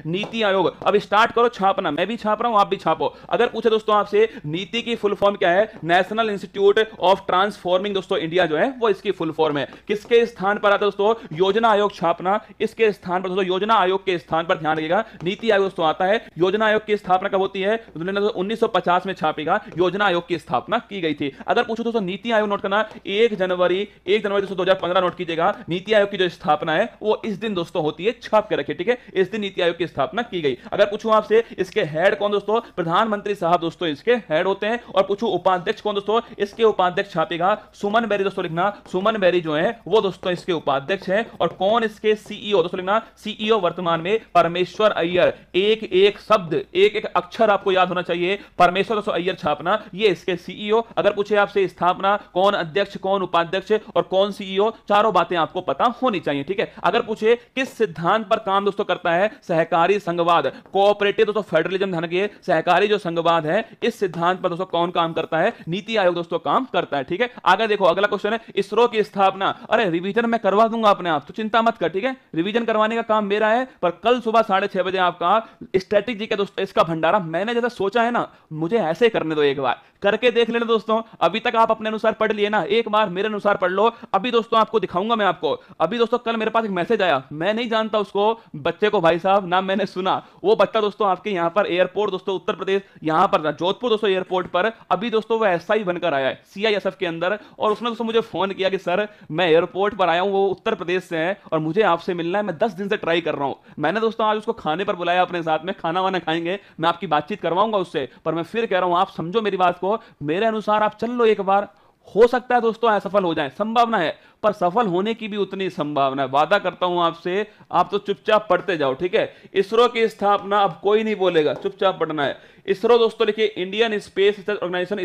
नीति आयोग। अब स्टार्ट करो छापना, मैं भी छाप रहा हूं, आप भी छापो। अगर पूछे दोस्तों आपसे नीति की फुल फॉर्म क्या है, नेशनल इंस्टीट्यूट ऑफ ट्रांसफॉर्मिंग दोस्तों इंडिया जो है वो इसकी फुल फॉर्म है। किसके स्थान पर आता है दोस्तों, योजना आयोग छापना, इसके स्थान पर दोस्तों योजना आयोग के स्थान पर ध्यान रखिएगा नीति आयोग दोस्तों आता है। योजना आयोग की स्थापना कब होती है, 1950 में छापेगा, योजना आयोग की स्थापना की गई थी। अगर पूछो दोस्तों नीति आयोग नोट करना, 1 जनवरी दोस्तों 2015 नोट कीजिएगा, नीति आयोग की जो स्थापना है वो इस दिन दोस्तों होती है, छाप के रखिए, ठीक है, इस दिन नीति आयोग की स्थापना की गई। अगर पूछूं आपसे इसके हेड कौन दोस्तों, प्रधानमंत्री साहब दोस्तों इसके हेड होते हैं। और पूछूं उपाध्यक्ष कौन दोस्तों, इसके उपाध्यक्ष छापेगा सुमन बेरी दोस्तों, लिखना सुमन बेरी जो है वो दोस्तों इसके उपाध्यक्ष हैं। और कौन इसके सीईओ दोस्तों, लिखना सीईओ वर्तमान में परमेश्वर अय्यर। एक एक शब्द, एक एक अक्षर आपको याद होना चाहिए, परमेश्वर दोस्तों अय्यर छापना, ये इसके सीईओ। अगर पूछे आपसे स्थापना, कौन अध्यक्ष, कौन उपाध्यक्ष और कौन सीईओ, चारों बातें आपको पता होनी चाहिए, ठीक है। अगर पूछे किस सिद्धांत पर काम दोस्तों करता है, सहकारी संघवाद, कोऑपरेटिव दोस्तों फेडरलिज्म, ध्यान रखिए, सहकारी जो संघवाद है इस सिद्धांत पर दोस्तों कौन काम करता है, नीति आयोग दोस्तों काम करता है, ठीक है। आगे देखो अगला क्वेश्चन है इसरो की स्थापना। अरे रिवीजन मैं करवा दूंगा अपने आप, तो चिंता मत कर, ठीक है, रिवीजन करवाने का काम मेरा है। पर कल सुबह 6:30 बजे आपका स्ट्रेटेजी का दोस्तों इसका भंडारा मैंने जैसा सोचा है ना, मुझे ऐसे करने दो, एक बार करके देख लेना दोस्तों। अभी तक आप अपने अनुसार पढ़ लिए ना, एक बार मेरे अनुसार पढ़ लो। अभी दोस्तों आपको दिखाऊंगा मैं आपको। अभी दोस्तों कल मेरे पास एक मैसेज आया, मैं नहीं जानता उसको बच्चे को भाई साहब, नाम मैंने सुना, वो बच्चा दोस्तों आपके यहां पर एयरपोर्ट दोस्तों उत्तर प्रदेश, यहां पर जोधपुर दोस्तों एयरपोर्ट पर अभी दोस्तों वो एसआई बनकर आया है सीआईएसएफ के अंदर। और उसने दोस्तों मुझे फोन किया कि सर मैं एयरपोर्ट पर आया हूं, वो उत्तर प्रदेश से है और मुझे आपसे मिलना है, मैं 10 दिन से ट्राई कर रहा हूं। मैंने दोस्तों आज उसको खाने पर बुलाया अपने साथ में, खाना वाना खाएंगे, मैं आपकी बातचीत करवाऊंगा उससे। पर मैं फिर कह रहा हूं आप समझो मेरी बात को, मेरे अनुसार आप चल लो एक बार, हो सकता है दोस्तों असफल हो जाए, संभावना है, पर सफल होने की भी उतनी संभावना है। वादा करता हूं आपसे, आप तो चुपचाप पढ़ते जाओ, ठीक है। इसरो की स्थापना, अब कोई नहीं बोलेगा, चुपचाप पढ़ना है। इसरो दोस्तों लिखिए Indian space research organisation,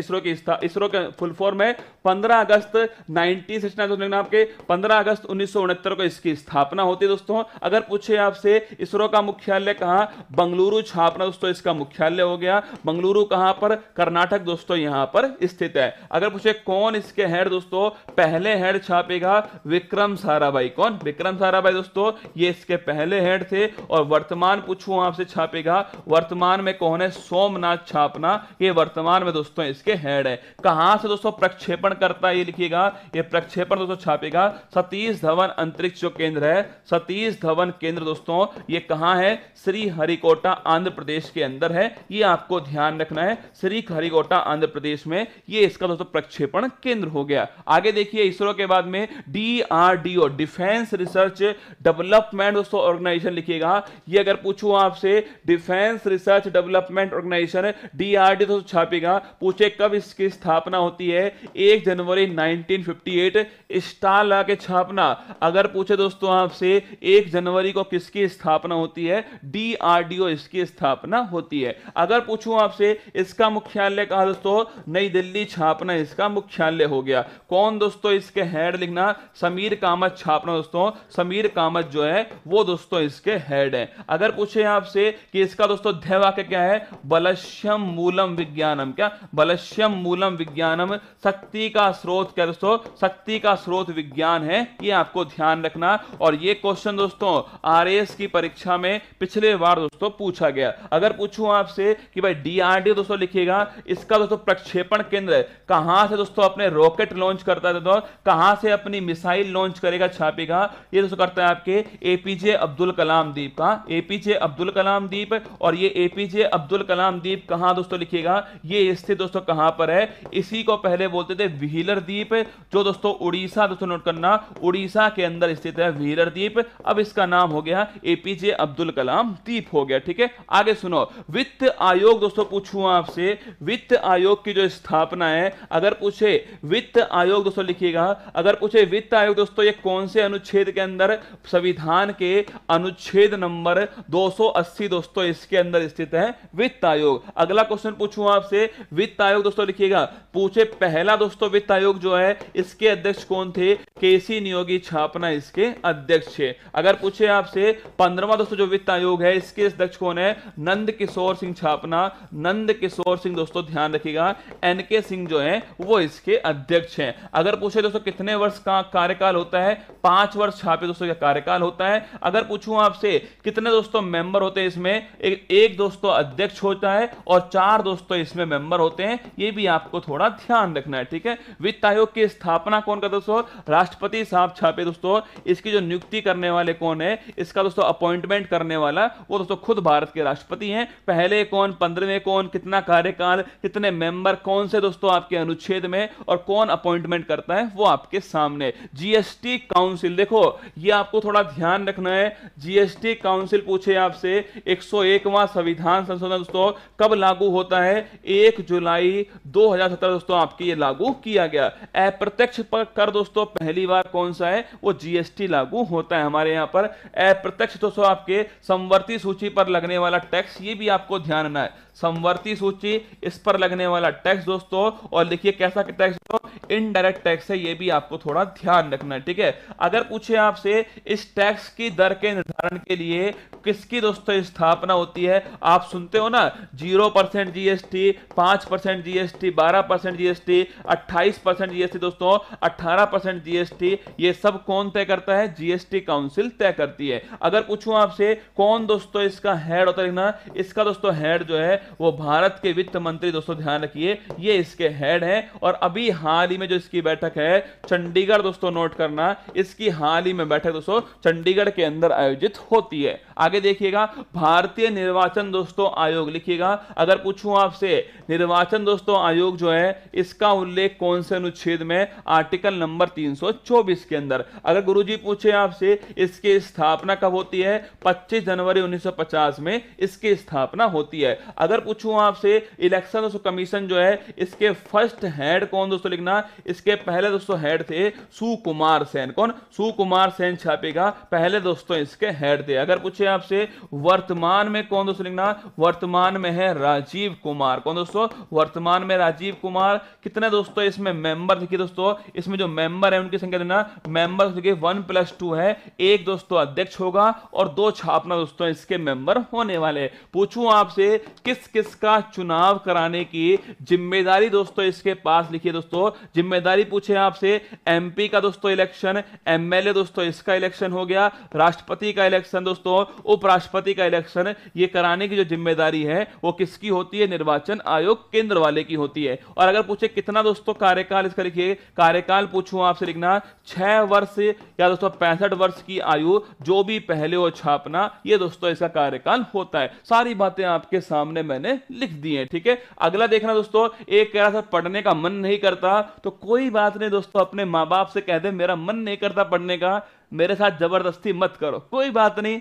ISRO का फुल फॉर्म है 15 अगस्त 1969 आपके 15 अगस्त 1969 को इसकी स्थापना होती है दोस्तों। अगर पूछे आपसे इसरो का मुख्यालय कहां, बंगलुरु छापना दोस्तों इसका मुख्यालय हो गया। बंगलुरु कहां पर, कर्नाटक दोस्तों यहां पर स्थित है। अगर पूछे कौन इसके हेड दोस्तों, पहले हेड छापेगा विक्रम साराभाई। कौन, विक्रम साराभाई दोस्तों ये इसके पहले हेड थे। और वर्तमान पूछूं आपसे छापेगा, वर्तमान में कौन है, सोमनाथ छापना, ये वर्तमान में दोस्तों इसके हेड है। कहां से दोस्तों प्रक्षेपण करता है ये लिखिएगा, ये प्रक्षेपण दोस्तों छापेगा सतीश धवन अंतरिक्ष जो केंद्र है, सतीश धवन केंद्र दोस्तों ये कहां है, श्री हरिकोटा आंध्र प्रदेश के अंदर है। ये आपको ध्यान रखना है, श्री हरिकोटा आंध्र प्रदेश में ये इसका दोस्तों प्रक्षेपण केंद्र हो गया। आगे देखिए इसरो के बाद में डीआरडीओ, डिफेंस रिसर्च डेवलपमेंट दोस्तों ऑर्गेनाइजेशन लिखिएगा। ये अगर पूछूं आपसे defence research development organisation DRDO तो छापेगा। पूछे कब इसकी स्थापना होती है, 1 जनवरी 1958 स्टार लगा के छापना। अगर पूछे दोस्तों आपसे 1 जनवरी को किसकी स्थापना होती है, डीआरडीओ इसकी स्थापना होती है। अगर पूछूं आपसे इसका मुख्यालय कहां दोस्तों, नई दिल्ली छापना इसका मुख्यालय हो गया। कौन दोस्तों इसके हेड लिखना, समीर कामत छापना दोस्तों, समीर कामत जो है वो दोस्तों इसके हेड है। अगर पूछे आपसे कि इसका दोस्तों ध्येय वाक्य क्या है, बलश्यम मूलम विज्ञानम, क्या, बलश्यम मूलम विज्ञानम, शक्ति का स्रोत क्या दोस्तों, शक्ति का स्रोत विज्ञान है, ये आपको ध्यान रखना। और ये क्वेश्चन दोस्तों आरएएस की परीक्षा में पिछले बार दोस्तों पूछा गया। अगर पूछूं आपसे कि भाई डीआरडीओ दोस्तों लिखिएगा, इसका दोस्तों प्रक्षेपण केंद्र कहां से दोस्तों अपने रॉकेट लॉन्च करता है, दोस्तों कहां से अपनी मिसाइल लॉन्च करेगा छापेगा, ये दोस्तों करता है आपके एपीजे अब्दुल कलाम द्वीप का, एपीजे अब्दुल कलाम द्वीप। और ये एपीजे अब्दुल कलाम द्वीप कहां दोस्तों लिखिएगा, ये स्थित दोस्तों कहां पर है, इसी को पहले बोलते थे व्हीलर द्वीप, जो दोस्तों उड़ीसा दोस्तों नोट करना, उड़ीसा के अंदर स्थित है व्हीलर द्वीप। अब इसका नाम हो गया एपीजे अब्दुल कलाम द्वीप हो गया, ठीक है। आगे सुनो, वित्त आयोग दोस्तों पूछूं आपसे, वित्त आयोग की जो स्थापना है, अगर पूछे वित्त आयोग दोस्तों लिखिएगा, अगर पूछे वित्त आयोग दोस्तों ये कौन से अनुच्छेद के अंदर, संविधान के अनुच्छेद नंबर 280 दोस्तों इसके अंदर स्थित है वित्त आयोग। अगला क्वेश्चन पूछूं आपसे, वित्त आयोग दोस्तों लिखिएगा, पूछे पहला दोस्तों वित्त आयोग जो है इसके अध्यक्ष कौन थे, केसी नियोगी छापना इसके अध्यक्ष थे। अगर पूछे आपसे 15वां दोस्तों जो वित्त आयोग है इसके अध्यक्ष कौन है, नंद किशोर सिंह छापना, नंद किशोर सिंह दोस्तों ध्यान रखिएगा, एनके सिंह जो है वो इसके अध्यक्ष हैं। अगर पूछे दोस्तों कितने वर्ष का कार्यकाल होता है, 5 वर्ष छापे दोस्तों का कार्यकाल होता है। अगर पूछूं आपसे कितने दोस्तों मेंबर होते हैं इसमें, एक दोस्तों अध्यक्ष होता है और 4 दोस्तों इसमें मेंबर होते हैं, ये भी आपको थोड़ा ध्यान रखना है, ठीक है। वित्त आयोग की स्थापना कौन करता है दोस्तों, राष्ट्रपति साहब छापे दोस्तों। इसकी जो नियुक्ति करने वाले कौन है, इसका दोस्तों अपॉइंटमेंट करने वाला वो दोस्तों खुद भारत के राष्ट्रपति हैं। पहले कौन, 15वें कौन, कितना कार्यकाल, कितने मेंबर, कौन से दोस्तों आपके अनुच्छेद में, और कौन अपॉइंटमेंट करता है वो आपके सामने। जीएसटी काउंसिल, देखो ये आपको थोड़ा ध्यान रखना है। जीएसटी काउंसिल पूछे आपसे 101वां संविधान संशोधन दोस्तों कब लागू होता है, 1 जुलाई 2017 दोस्तों आपके ये लागू किया गया। अप्रत्यक्ष कर दोस्तों पहली बार कौन सा है, वो जीएसटी लागू होता है हमारे यहां पर। अप्रत्यक्ष दोस्तों आपके समवर्ती सूची पर लगने वाला टैक्स, ये भी आपको ध्यान रखना है। समवर्ती सूची, इस पर लगने वाला टैक्स दोस्तों, और लिखिए कैसा टैक्स दोस्तों, इनडायरेक्ट टैक्स है, ये भी आपको थोड़ा ध्यान रखना है, ठीक है। अगर पूछे आपसे इस टैक्स की दर के निर्धारण के लिए किसकी दोस्तों स्थापना होती है, आप सुनते हो ना 0% जीएसटी, 5% जीएसटी, 12% जीएसटी, 28% जीएसटी दोस्तों, 18% जीएसटी, ये सब कौन तय करता है, जीएसटी काउंसिल तय करती है। अगर पूछूं आपसे कौन दोस्तों इसका हेड होता है ना, इसका दोस्तों हेड जो है वो भारत के वित्त मंत्री दोस्तों, ध्यान रखिए ये इसके हेड हैं। और अभी हाल ही में जो इसकी बैठक है चंडीगढ़ दोस्तों, नोट करना, इसकी हाल ही में बैठक दोस्तों चंडीगढ़ के अंदर आयोजित होती है। आगे देखिएगा भारतीय निर्वाचन दोस्तों आयोग, लिखिएगा अगर पूछूं आपसे निर्वाचन दोस्तों आयोग जो है इसका उल्लेख कौन से अनुच्छेद में, आर्टिकल नंबर 324 के अंदर। अगर गुरुजी पूछे आपसे इसकी स्थापना कब होती है, 25 जनवरी 1950 में इसकी स्थापना होती है। अगर पूछूं आपसे इलेक्शन दोस्तों कमीशन जो है इसके फर्स्ट हेड कौन दोस्तों, लिखना इसके पहले दोस्तों हेड थे सुकुमार सेन। कौन, सुकुमार सेन छापेगा, पहले दोस्तों इसके हेड थे। अगर पूछे आपसे वर्तमान में कौन दोस्तों, लिखना वर्तमान में है राजीव कुमार। कौन दोस्तों, वर्तमान में राजीव कुमार। कितने दोस्तों इसमें मेंबर, देखिए दोस्तों इसमें जो मेंबर है उनकी संख्या देना, मेंबर देखिए 1+2 है, एक दोस्तों अध्यक्ष होगा और 2 छापना दोस्तों इसके मेंबर होने वाले। पूछूं आपसे किस किस का चुनाव कराने की जिम्मेदारी दोस्तों इसके पास, लिखिए दोस्तों जिम्मेदारी पूछे आपसे एमपी का दोस्तों इलेक्शन, एमएलए दोस्तों इसका इलेक्शन हो गया, राष्ट्रपति का इलेक्शन दोस्तों, उपराष्ट्रपति का इलेक्शन, ये कराने की जो जिम्मेदारी है वो किसकी होती है, निर्वाचन आयोग केंद्र वाले की होती है। और अगर पूछे कितना दोस्तों कार्यकाल इसका, लिखिए कार्यकाल पूछूं आपसे, लिखना 6 वर्ष या दोस्तों 65 वर्ष की आयु, जो भी पहले हो छापना, ये दोस्तों इसका कार्यकाल होता है। सारी बातें आपके सामने मैंने लिख दी है, ठीक है। अगला देखना दोस्तों, एक कह रहा था पढ़ने का मन नहीं करता, तो कोई बात नहीं दोस्तों, अपने माँ बाप से कह दे मेरा मन नहीं करता पढ़ने का, मेरे साथ जबरदस्ती मत करो, कोई बात नहीं।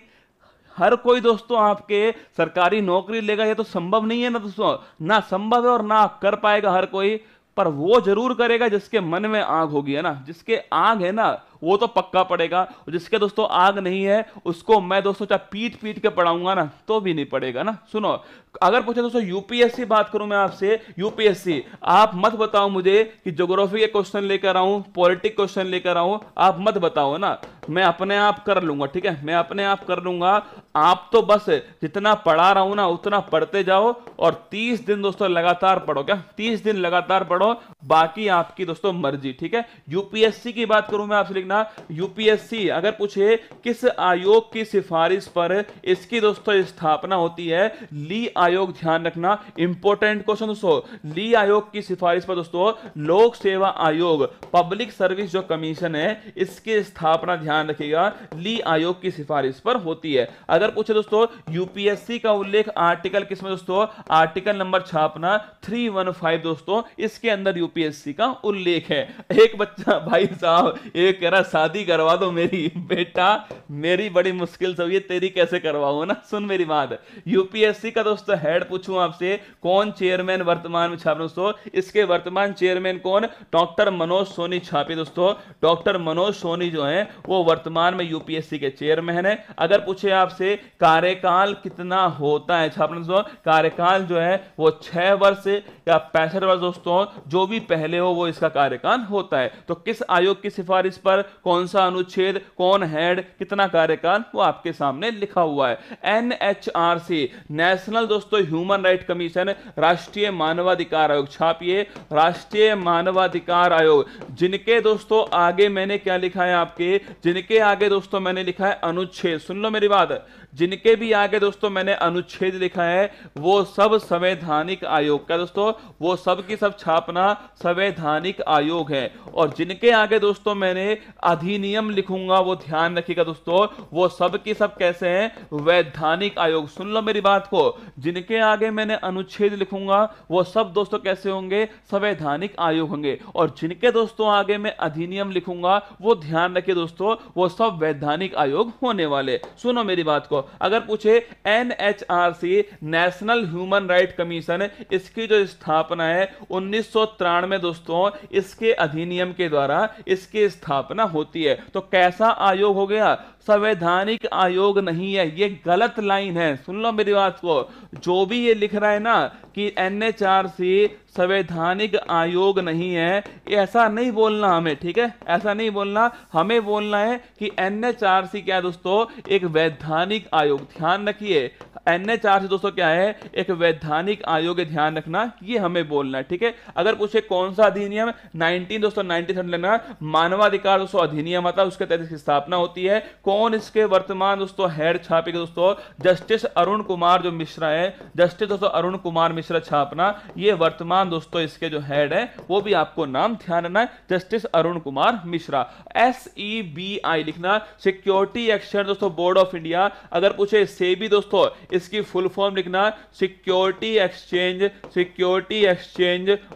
हर कोई दोस्तों आपके सरकारी नौकरी लेगा ये तो संभव नहीं है ना दोस्तों, ना संभव है और ना कर पाएगा हर कोई, पर वो जरूर करेगा जिसके मन में आग होगी, है ना, जिसके आग है ना वो तो पक्का पड़ेगा, और जिसके दोस्तों आग नहीं है उसको मैं दोस्तों चाहे पीट पीट के पढ़ाऊंगा ना तो भी नहीं पड़ेगा ना। सुनो, अगर पूछे दोस्तों यूपीएससी बात करूं मैं आपसे, यूपीएससी आप मत बताओ मुझे कि ज्योग्राफी के क्वेश्चन लेकर आऊं, पॉलिटिक्स क्वेश्चन लेकर आऊं, आप मत बताओ ना, मैं अपने आप कर लूंगा, ठीक है, मैं अपने आप कर लूंगा। आप तो बस जितना पढ़ा रहा हूं ना उतना पढ़ते जाओ, और 30 दिन दोस्तों लगातार पढ़ो, क्या 30 दिन लगातार पढ़ो, बाकी आपकी दोस्तों मर्जी, ठीक है। यूपीएससी की बात करूं मैं आपसे, लिखना यूपीएससी अगर पूछे किस आयोग की सिफारिश पर इसकी दोस्तों स्थापना होती है, ली आयोग, ध्यान रखना इंपॉर्टेंट क्वेश्चन दोस्तों, ली आयोग की सिफारिश पर दोस्तों लोक सेवा आयोग, पब्लिक सर्विस जो कमीशन है इसकी स्थापना, ध्यान रखिएगा, ली आयोग की सिफारिश पर होती है। अगर पूछे दोस्तों यूपीएससी का उल्लेख आर्टिकल किसमें दोस्तों, आर्टिकल नंबर छापना 315 दोस्तों, इसके अंदर यूपीएससी का उल्लेख है। एक बच्चा भाई साहब एक कह रहा शादी करवा दो मेरी, बेटा मेरी बड़ी मुश्किल से हुई है, तेरी कैसे करवाऊं ना, सुन मेरी बात। यूपीएससी का दोस्तों हेड पूछूं आपसे, कौन चेयरमैन वर्तमान में छापे दोस्तों, इसके वर्तमान चेयरमैन कौन, डॉक्टर मनोज सोनी छापे दोस्तों, डॉक्टर मनोज सोनी जो है वो वर्तमान में यूपीएससी के चेयरमैन है। अगर पूछे आपसे कार्यकाल कितना होता है छापना दोस्तों, कार्यकाल जो है वो 6 वर्ष या 65 वर्ष दोस्तों, जो भी पहले हो वो इसका कार्यकाल होता है। तो किस आयोग की सिफारिश पर, कौन सा अनुच्छेद, कौन हेड, कितना कार्यकाल, वो आपके सामने लिखा हुआ है। एनएचआरसी, नेशनल दोस्तों ह्यूमन राइट कमीशन, राष्ट्रीय मानवाधिकार आयोग, छापिए राष्ट्रीय मानवाधिकार आयोग। जिनके दोस्तों आगे मैंने क्या लिखा है आपके, जिनके आगे दोस्तों मैंने लिखा है अनुच्छेद, सुन लो मेरी बात, जिनके भी आगे दोस्तों मैंने अनुच्छेद लिखा है वो सब संवैधानिक आयोग, क्या दोस्तों, वो सब की सब छापना संवैधानिक आयोग है। और जिनके आगे दोस्तों मैंने अधिनियम लिखूंगा वो ध्यान रखिएगा दोस्तों, वो सब की सब कैसे हैं, वैधानिक आयोग। सुन लो मेरी बात को, जिनके आगे मैंने अनुच्छेद लिखूंगा वो सब दोस्तों कैसे होंगे, संवैधानिक आयोग होंगे। और जिनके दोस्तों आगे मैं अधिनियम लिखूंगा वो ध्यान रखिए दोस्तों, वो सब वैधानिक आयोग होने वाले। सुनो मेरी बात को, अगर पूछे NHRC, national human right commission, इसकी जो स्थापना है 1993 दोस्तों, इसके अधिनियम के द्वारा इसकी स्थापना होती है। तो कैसा आयोग हो गया, संवैधानिक आयोग नहीं है, ये गलत लाइन है। सुन लो मेरी बात को, जो भी ये लिख रहा है ना कि एनएचआरसी संवैधानिक आयोग नहीं है, ऐसा नहीं बोलना हमें, ठीक है, ऐसा नहीं बोलना हमें, बोलना है कि एनएचआरसी क्या है दोस्तों, एक वैधानिक आयोग। ध्यान रखिए एनएचआरसी दोस्तों क्या है, एक वैधानिक आयोग है, ध्यान रखना, ये हमें बोलना है, ठीक है। अगर पूछे कौन सा अधिनियम, 19 लेना, मानवाधिकार दोस्तों अधिनियम आता है, उसके तहत इसकी स्थापना होती है। कौन इसके वर्तमान दोस्तों हेड छापेगा दोस्तों, जस्टिस अरुण कुमार जो मिश्रा है, जस्टिस दोस्तों अरुण कुमार मिश्रा छापना, ये वर्तमान दोस्तों इसके जो हेड है, वो भी आपको नाम ध्यान रखना है, जस्टिस अरुण कुमार मिश्रा। SEBI लिखना, सिक्योरिटी एक्सचेंज दोस्तों बोर्ड ऑफ इंडिया। अगर पूछे सेबी दोस्तों, इसकी फुल फॉर्म लिखना, security exchange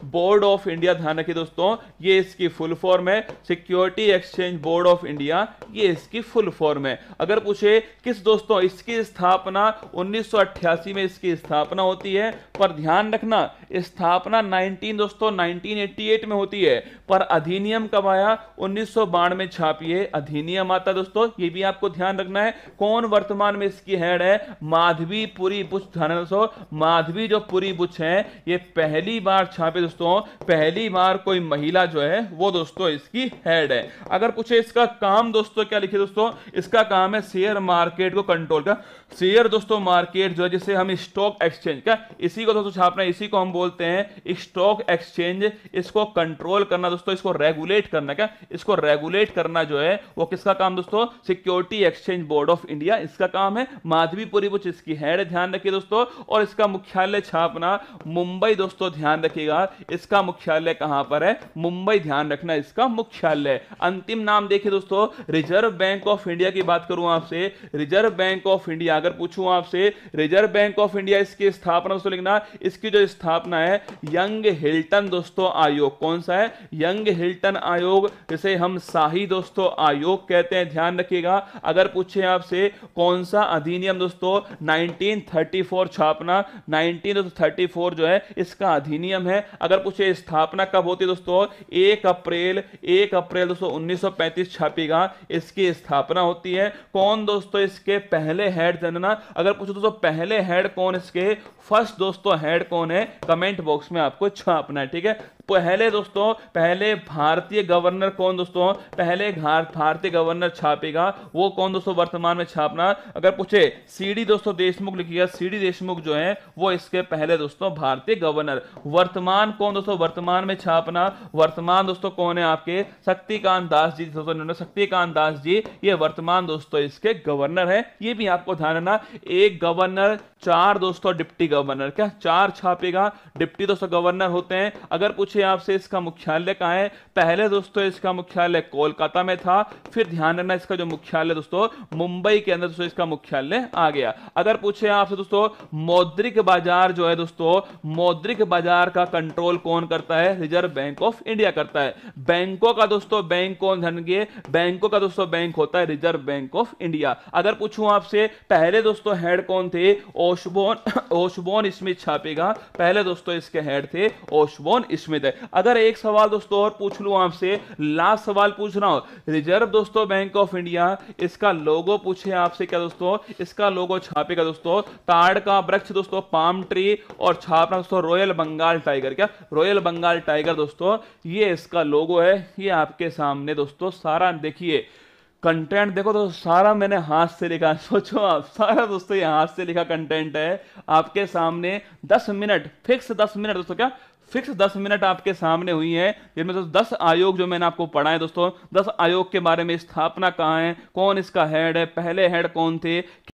board of India. ध्यान रखिए दोस्तों, ये इसकी फुल फॉर्म है, security exchange board of India, ये इसकी फुल फॉर्म है। अगर पूछे किस दोस्तों, इसकी स्थापना 1988 में इसकी स्थापना होती है, पर ध्यान रखना स्थापना 1988 में होती है, पर अधिनियम कब आया, 1992 में। छापिए अधिनियम आता दोस्तों, ये भी आपको ध्यान रखना है। कौन वर्तमान में इसकी हेड है, माधवी पुरी बुच। ध्यान दोस्तों, माधवी जो पुरी बुच है, ये पहली बार छापे दोस्तों, पहली बार कोई महिला जो है वो दोस्तों इसकी हेड है। अगर पूछे इसका काम दोस्तों क्या लिखे दोस्तों, इसका काम है शेयर मार्केट को कंट्रोल का, शेयर दोस्तों मार्केट जो है जिसे हम स्टॉक एक्सचेंज का, इसी को दोस्तों छापना, इसी को हम बोलते हैं स्टॉक एक्सचेंज, इसको कंट्रोल करना दोस्तों, इसको रेगुलेट करना, क्या इसको रेगुलेट करना जो है वो किसका काम दोस्तों, security exchange board of India, इसका काम है। माधवी पुरी बुच इसकी हेड, ध्यान रखिए दोस्तों। और इसका मुख्यालय छापना मुंबई दोस्तों, ध्यान रखिएगा, इसका मुख्यालय कहां पर है, मुंबई, ध्यान रखना इसका मुख्यालय। अंतिम नाम देखिए दोस्तों, रिजर्व बैंक ऑफ इंडिया की बात करूं आपसे, रिजर्व बैंक ऑफ इंडिया, अगर पूछूं आपसे रिजर्व बैंक ऑफ इंडिया, इसकी स्थापना दोस्तों लिखना, इसकी जो स्थापना है यंग हिल्टन दोस्तों आयोग। कौन सा है, यंग हिल्टन आयोग, जिसे हम शाही दोस्तों आयोग कहते हैं, ध्यान रखिएगा। अगर पूछे आपसे कौन सा अधिनियम दोस्तों, 1934 छापना, 1934 जो है इसका अधिनियम है। अगर पूछे स्थापना कब होती है दोस्तों, 1 अप्रैल दोस्तों 1935 छापेगा, इसकी स्थापना होती है। कौन दोस्तों इसके पहले हेड जानना, अगर पूछो दोस्तों पहले हेड कौन, इसके फर्स्ट दोस्तों हेड कौन है, कमेंट बॉक्स में आपको छापना है, ठीक है। पहले दोस्तों, पहले भारतीय गवर्नर कौन दोस्तों, पहले भारतीय गवर्नर छापेगा, वो कौन दोस्तों वर्तमान में छापना। अगर पूछे सीडी दोस्तों देशमुख लिखिएगा, सीडी देशमुख जो है वो इसके पहले दोस्तों भारतीय गवर्नर। वर्तमान कौन दोस्तों, वर्तमान में छापना, वर्तमान दोस्तों कौन है आपके, शक्तिकांत दास जी दोस्तों, शक्तिकांत दास जी, ये वर्तमान दोस्तों इसके गवर्नर है। ये भी आपको ध्यान रखना, एक गवर्नर, 4 दोस्तों डिप्टी गवर्नर, क्या 4 छापेगा, डिप्टी दोस्तों गवर्नर होते हैं। अगर पूछे आपसे इसका मुख्यालय कहां है, पहले दोस्तों इसका मुख्यालय कोलकाता में था, फिर ध्यान रखना इसका जो मुख्यालय दोस्तों मुंबई के अंदर दोस्तों इसका मुख्यालय आ गया। अगर पूछे आपसे दोस्तों मौद्रिक बाजार जो है दोस्तों, मौद्रिक बाजार का कंट्रोल कौन करता है, रिजर्व बैंक ऑफ इंडिया करता है। बैंकों का दोस्तों बैंक कौन, धन के बैंकों का दोस्तों बैंक होता है रिजर्व बैंक ऑफ इंडिया। अगर पूछूं आपसे पहले दोस्तों हेड कौन थे, ओशबोन स्मिथ छापेगा, पहले दोस्तों इसके हेड थे ओशबोन स्मिथ। है। अगर एक सवाल दोस्तों और पूछ लूं आपसे, लास्ट सवाल पूछ रहा हूं, रिजर्व दोस्तों बैंक ऑफ इंडिया, इसका लोगो पूछे आपसे क्या दोस्तों, इसका लोगो छापेगा दोस्तों ताड़ का वृक्ष दोस्तों, पाम ट्री, और छापना दोस्तों रॉयल बंगाल टाइगर। क्या? रॉयल बंगाल टाइगर दोस्तों, ये इसका लोगो है। ये आपके सामने दोस्तों सारा देखिए कंटेंट देखो तो सारा मैंने हाथ से लिखा, सोचो आप, सारा दोस्तों ये हाथ से लिखा कंटेंट है आपके सामने। 10 मिनट फिक्स, 10 मिनट दोस्तों, क्या फिक्स 10 मिनट आपके सामने हुई है, जिनमें दोस्तों 10 आयोग जो मैंने आपको पढ़ा है दोस्तों, 10 आयोग के बारे में, स्थापना कहाँ है, कौन इसका हेड है, पहले हेड कौन थे,